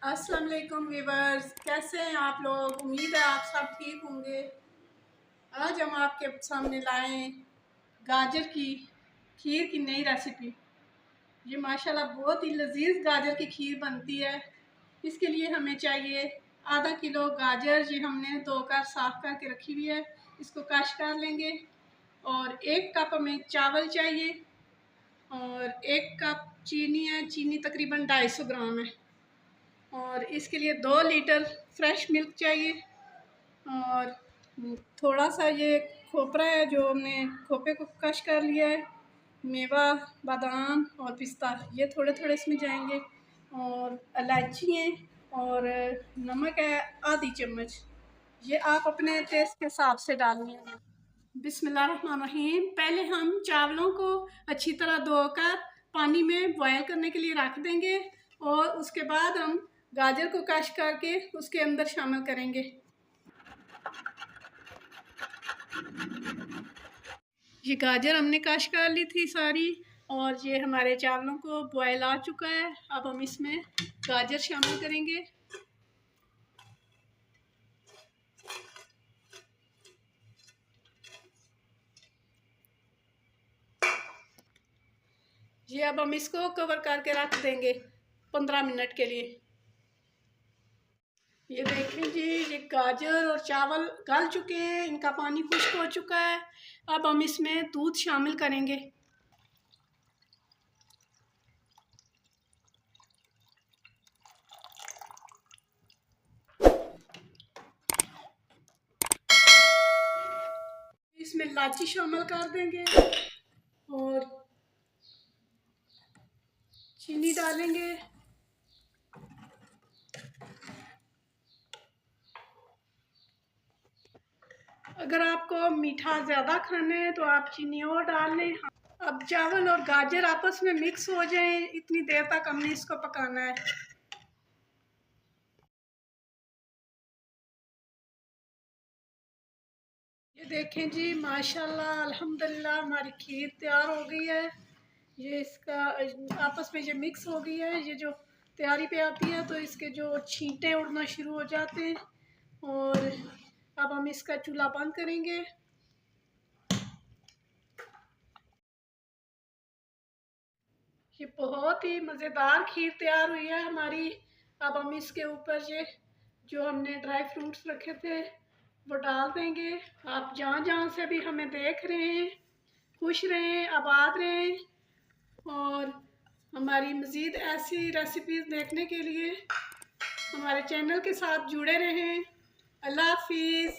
अस्सलाम वालेकुम वीवर्स, कैसे हैं आप लोग। उम्मीद है आप सब ठीक होंगे। आज हम आपके सामने लाए हैं गाजर की खीर की नई रेसिपी। ये माशाल्लाह बहुत ही लजीज गाजर की खीर बनती है। इसके लिए हमें चाहिए आधा किलो गाजर। ये हमने धोकर साफ करके रखी हुई है, इसको कश कर लेंगे। और 1 कप हमें चावल चाहिए और 1 कप चीनी है। चीनी तकरीबन 250 ग्राम है। और इसके लिए 2 लीटर फ्रेश मिल्क चाहिए। और थोड़ा सा ये खोपरा है जो हमने खोपरे को कश कर लिया है। मेवा, बादाम और पिस्ता ये थोड़े थोड़े इसमें जाएंगे। और इलायची है और नमक है आधी चम्मच। ये आप अपने टेस्ट के हिसाब से डालनी है। बिस्मिल्लाहिर्रहमानिर्रहीम। पहले हम चावलों को अच्छी तरह धोकर पानी में बॉयल करने के लिए रख देंगे और उसके बाद हम गाजर को कश करके उसके अंदर शामिल करेंगे। ये गाजर हमने कश कर ली थी सारी और ये हमारे चावलों को बॉयल आ चुका है। अब हम इसमें गाजर शामिल करेंगे। ये अब हम इसको कवर करके रख देंगे 15 मिनट के लिए। ये देखें जी, ये गाजर और चावल गल चुके हैं, इनका पानी खुश्क हो चुका है। अब हम इसमें दूध शामिल करेंगे। इसमें इलायची शामिल कर देंगे और चीनी डालेंगे। अगर आपको मीठा ज़्यादा खाना है तो आप चीनी और डाल लें। अब चावल और गाजर आपस में मिक्स हो जाए, इतनी देर तक हमने इसको पकाना है। ये देखें जी, माशाल्लाह अल्हम्दुलिल्लाह हमारी खीर तैयार हो गई है। ये इसका आपस में ये मिक्स हो गई है। ये जो तैयारी पे आती है तो इसके जो छींटे उड़ना शुरू हो जाते हैं। और अब हम इसका चूल्हा बंद करेंगे। ये बहुत ही मज़ेदार खीर तैयार हुई है हमारी। अब हम इसके ऊपर ये जो हमने ड्राई फ्रूट्स रखे थे वो डाल देंगे। आप जहाँ जहाँ से भी हमें देख रहे हैं खुश रहें, आबाद रहें। और हमारी मज़ीद ऐसी रेसिपीज़ देखने के लिए हमारे चैनल के साथ जुड़े रहें। अल्लाह हाफिज़।